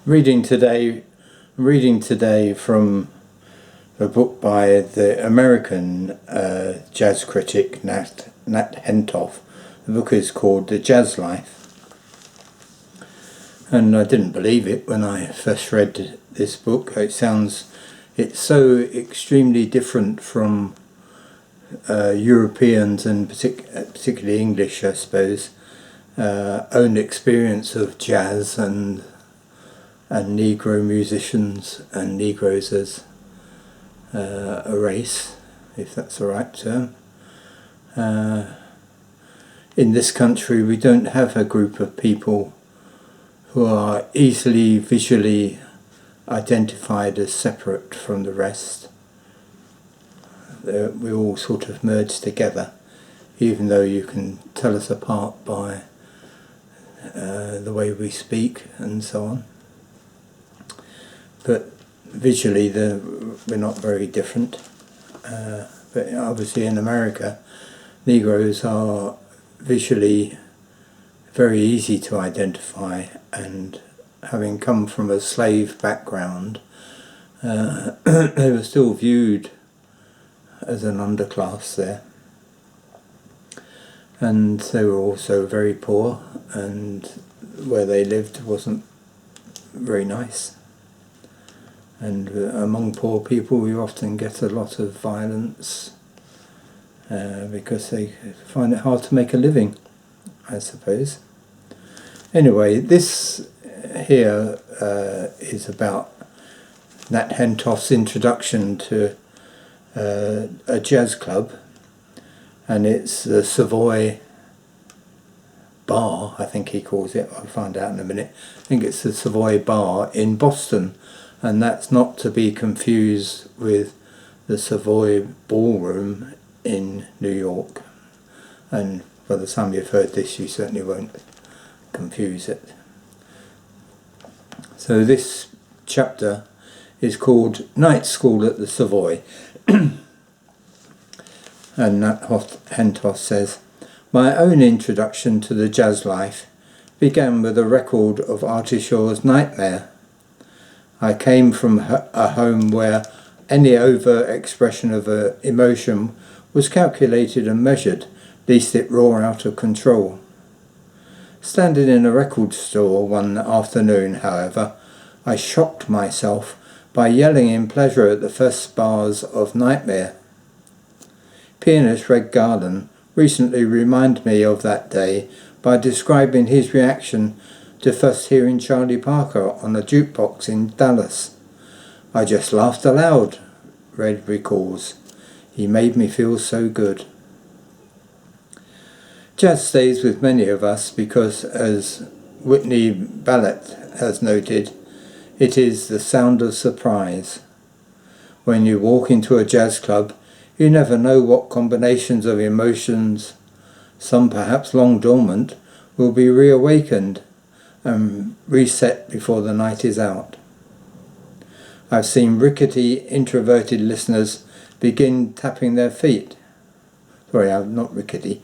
Reading today from a book by the American jazz critic Nat Hentoff. The book is called The Jazz Life. And I didn't believe it when I first read this book. It's so extremely different from Europeans and particularly English, I suppose, own experience of jazz and Negro musicians and Negroes as a race, if that's the right term. In this country we don't have a group of people who are easily visually identified as separate from the rest. We all sort of merge together, even though you can tell us apart by the way we speak and so on. But visually we're not very different. But obviously in America, Negroes are visually very easy to identify, and having come from a slave background, they were still viewed as an underclass there. And they were also very poor, and where they lived wasn't very nice. And among poor people you often get a lot of violence because they find it hard to make a living, I suppose. Anyway, this here is about Nat Hentoff's introduction to a jazz club, and it's the Savoy Bar, I think he calls it. I'll find out in a minute. I think it's the Savoy Bar in Boston, and that's not to be confused with the Savoy Ballroom in New York. And by the time you've heard this, you certainly won't confuse it. So this chapter is called Night School at the Savoy. And Nat Hentoff says, "My own introduction to the jazz life began with a record of Artie Shaw's Nightmare. I came from a home where any overt expression of emotion was calculated and measured, lest it roar out of control. Standing in a record store one afternoon, however, I shocked myself by yelling in pleasure at the first bars of Nightmare. Pianist Red Garland recently reminded me of that day by describing his reaction to first hearing Charlie Parker on a jukebox in Dallas. I just laughed aloud," Red recalls. "He made me feel so good." Jazz stays with many of us because, as Whitney Ballett has noted, it is the sound of surprise. When you walk into a jazz club, you never know what combinations of emotions, some perhaps long dormant, will be reawakened and reset before the night is out. I've seen rickety, introverted listeners begin tapping their feet. Rigidly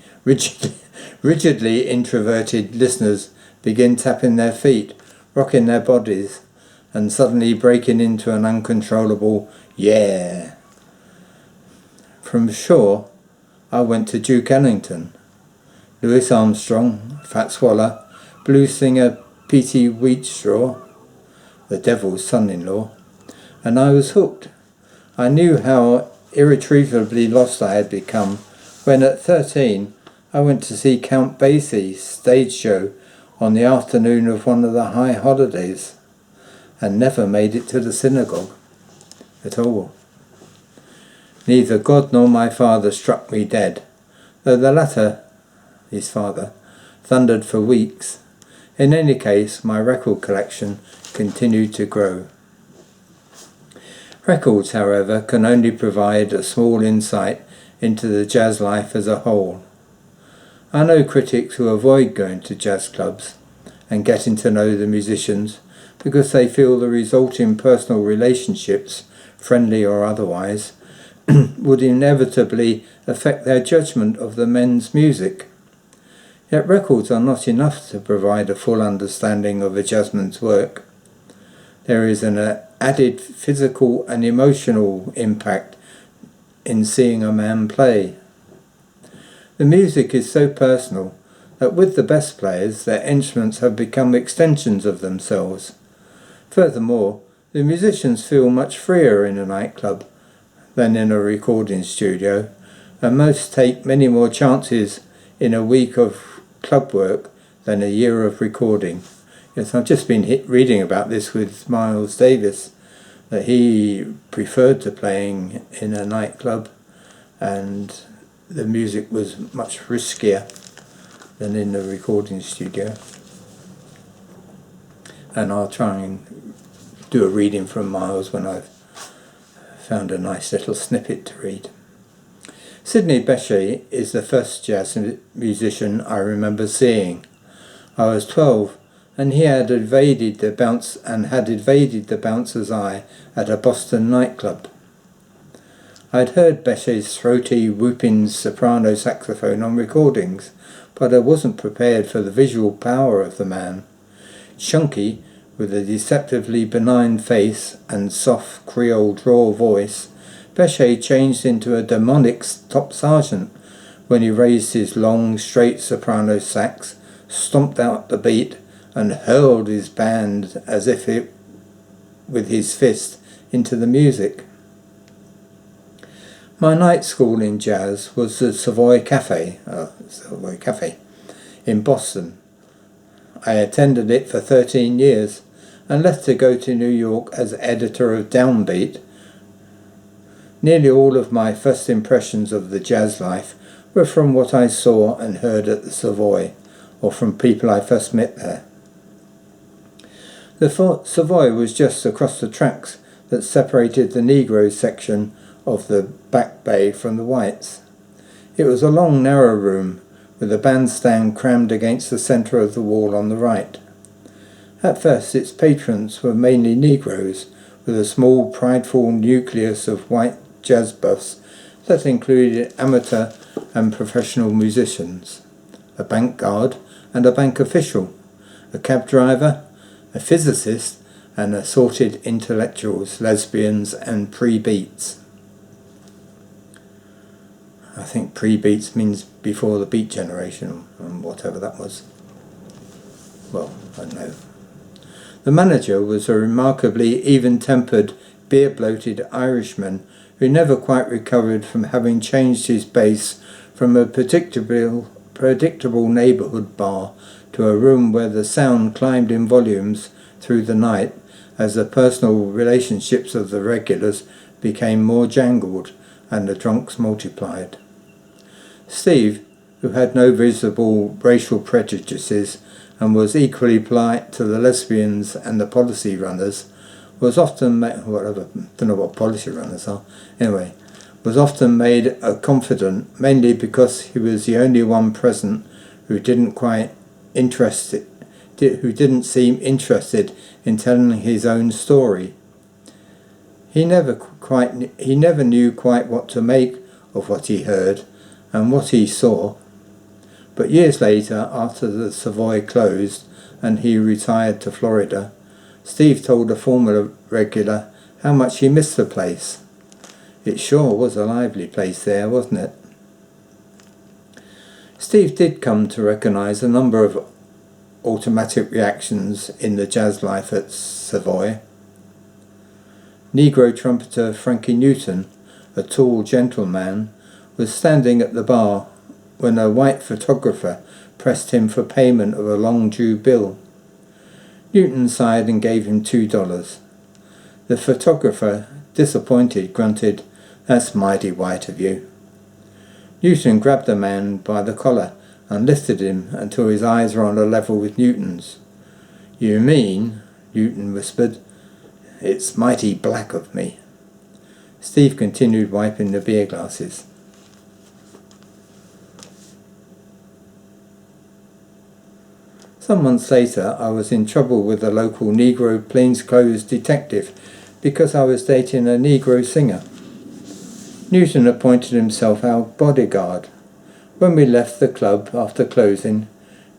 introverted listeners begin tapping their feet, rocking their bodies, and suddenly breaking into an uncontrollable "yeah." From Shaw, I went to Duke Ellington, Louis Armstrong, Fats Waller, blues singer Petey Wheatstraw, the devil's son-in-law, and I was hooked. I knew how irretrievably lost I had become when at 13 I went to see Count Basie's stage show on the afternoon of one of the high holidays, and never made it to the synagogue at all. Neither God nor my father struck me dead, though the latter, his father, thundered for weeks. In any case, my record collection continued to grow. Records, however, can only provide a small insight into the jazz life as a whole. I know critics who avoid going to jazz clubs and getting to know the musicians because they feel the resulting personal relationships, friendly or otherwise, would inevitably affect their judgment of the men's music. Yet records are not enough to provide a full understanding of a jazzman's work. There is an added physical and emotional impact in seeing a man play. The music is so personal that with the best players, their instruments have become extensions of themselves. Furthermore, the musicians feel much freer in a nightclub than in a recording studio, and most take many more chances in a week of club work than a year of recording. Yes, I've just been reading about this with Miles Davis, that he preferred to playing in a nightclub and the music was much riskier than in the recording studio. And I'll try and do a reading from Miles when I've found a nice little snippet to read. Sidney Bechet is the first jazz musician I remember seeing. I was 12 and he had invaded the bouncer's eye at a Boston nightclub. I'd heard Bechet's throaty, whooping soprano saxophone on recordings, but I wasn't prepared for the visual power of the man. Chunky, with a deceptively benign face and soft Creole drawl voice, Bechet changed into a demonic top sergeant when he raised his long, straight soprano sax, stomped out the beat, and hurled his band as if with his fist into the music. My night school in jazz was the Savoy Cafe in Boston. I attended it for 13 years and left to go to New York as editor of Downbeat. Nearly all of my first impressions of the jazz life were from what I saw and heard at the Savoy, or from people I first met there. The Savoy was just across the tracks that separated the Negro section of the Back Bay from the whites. It was a long, narrow room with a bandstand crammed against the centre of the wall on the right. At first its patrons were mainly Negroes, with a small, prideful nucleus of white jazz buffs that included amateur and professional musicians, a bank guard and a bank official, a cab driver, a physicist, and assorted intellectuals, lesbians and pre-beats. I think pre-beats means before the beat generation, and whatever that was. Well, I don't know. The manager was a remarkably even-tempered, beer-bloated Irishman who never quite recovered from having changed his bass from a predictable neighbourhood bar to a room where the sound climbed in volumes through the night as the personal relationships of the regulars became more jangled and the drunks multiplied. Steve, who had no visible racial prejudices and was equally polite to the lesbians and the policy runners, was often was often made a confidant, mainly because he was the only one present who didn't seem interested in telling his own story. He never knew quite what to make of what he heard and what he saw. But years later, after the Savoy closed and he retired to Florida, Steve told a former regular how much he missed the place. It sure was a lively place there, wasn't it? Steve did come to recognise a number of automatic reactions in the jazz life at Savoy. Negro trumpeter Frankie Newton, a tall gentleman, was standing at the bar when a white photographer pressed him for payment of a long-due bill. Newton sighed and gave him $2. The photographer, disappointed, grunted, "That's mighty white of you." Newton grabbed the man by the collar and lifted him until his eyes were on a level with Newton's. "You mean," Newton whispered, "it's mighty black of me." Steve continued wiping the beer glasses. Some months later, I was in trouble with a local Negro plainclothes detective because I was dating a Negro singer. Newton appointed himself our bodyguard. When we left the club after closing,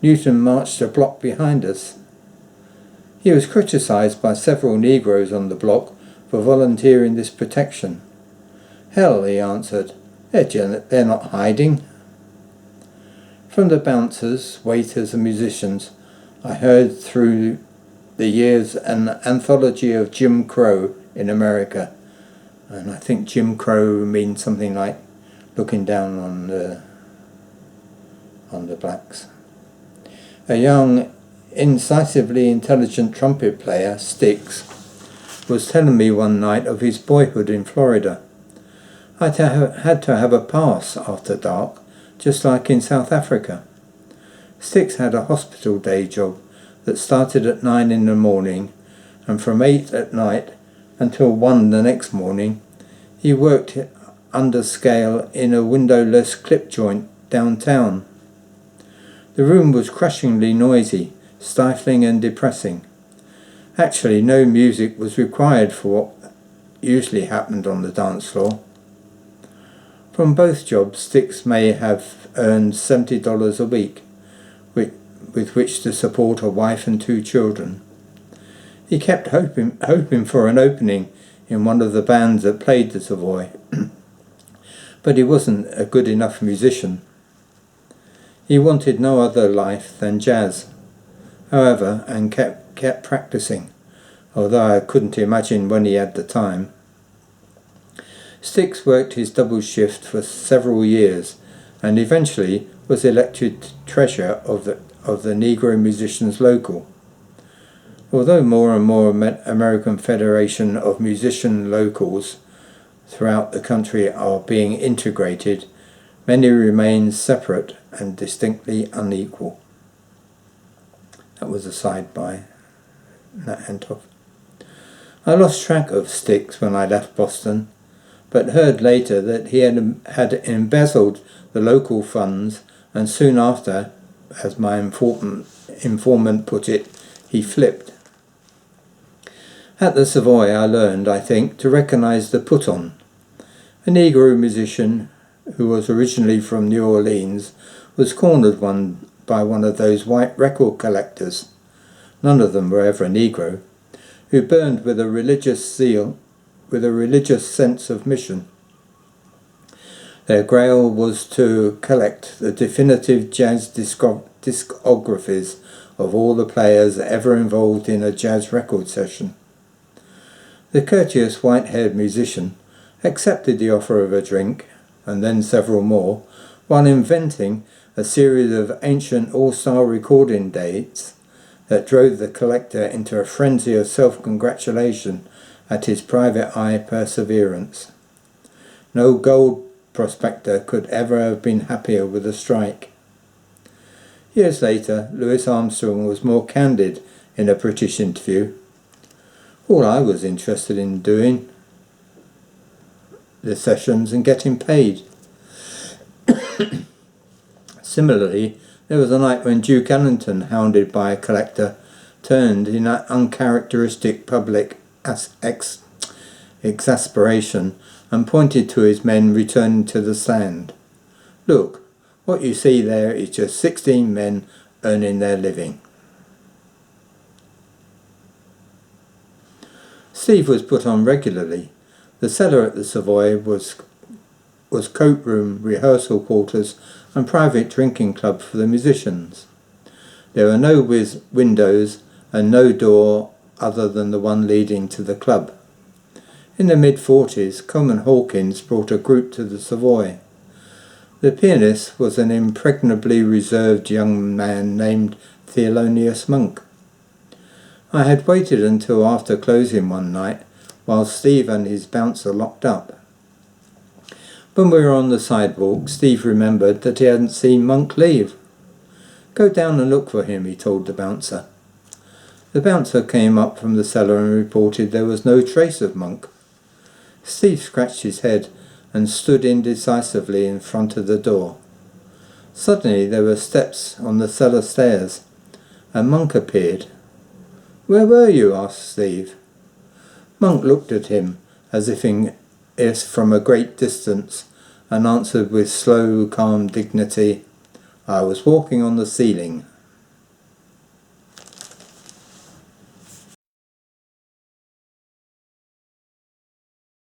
Newton marched a block behind us. He was criticised by several Negroes on the block for volunteering this protection. "Hell," he answered, they're not hiding." From the bouncers, waiters and musicians, I heard through the years an anthology of Jim Crow in America. And I think Jim Crow means something like looking down on the blacks. A young, incisively intelligent trumpet player, Styx, was telling me one night of his boyhood in Florida. I had to have a pass after dark, just like in South Africa. Styx had a hospital day job that started at 9 in the morning, and from 8 at night until 1 the next morning, he worked under scale in a windowless clip joint downtown. The room was crushingly noisy, stifling and depressing. Actually, no music was required for what usually happened on the dance floor. From both jobs, Styx may have earned $70 a week, with which to support a wife and 2 children. He kept hoping for an opening in one of the bands that played the Savoy, but he wasn't a good enough musician. He wanted no other life than jazz, however, and kept practicing, although I couldn't imagine when he had the time. Styx worked his double shift for several years and eventually was elected treasurer of the Negro Musicians Local. Although more and more American Federation of Musician Locals throughout the country are being integrated, many remain separate and distinctly unequal. That was a side by Nat Hentoff. I lost track of Styx when I left Boston, but heard later that he had embezzled the local funds, and soon after, as my informant put it, he flipped. At the Savoy I learned, I think, to recognise the put-on. A Negro musician who was originally from New Orleans was cornered by one of those white record collectors, none of them were ever a Negro, who burned with a religious zeal, with a religious sense of mission. Their grail was to collect the definitive jazz discographies of all the players ever involved in a jazz record session. The courteous white-haired musician accepted the offer of a drink, and then several more, while inventing a series of ancient all-star recording dates that drove the collector into a frenzy of self-congratulation at his private eye perseverance. No gold prospector could ever have been happier with a strike. Years later, Louis Armstrong was more candid in a British interview. "All I was interested in doing the sessions and getting paid." Similarly, there was a night when Duke Ellington, hounded by a collector, turned in uncharacteristic public exasperation and pointed to his men returning to the stand. "Look, what you see there is just 16 men earning their living." Steve was put on regularly. The cellar at the Savoy was coat room, rehearsal quarters and private drinking club for the musicians. There were no windows and no door other than the one leading to the club. In the mid-40s, Coleman Hawkins brought a group to the Savoy. The pianist was an impregnably reserved young man named Thelonious Monk. I had waited until after closing one night, while Steve and his bouncer locked up. When we were on the sidewalk, Steve remembered that he hadn't seen Monk leave. "Go down and look for him," he told the bouncer. The bouncer came up from the cellar and reported there was no trace of Monk. Steve scratched his head and stood indecisively in front of the door. Suddenly there were steps on the cellar stairs, and Monk appeared. "Where were you?" asked Steve. Monk looked at him as if from a great distance, and answered with slow, calm dignity, "I was walking on the ceiling."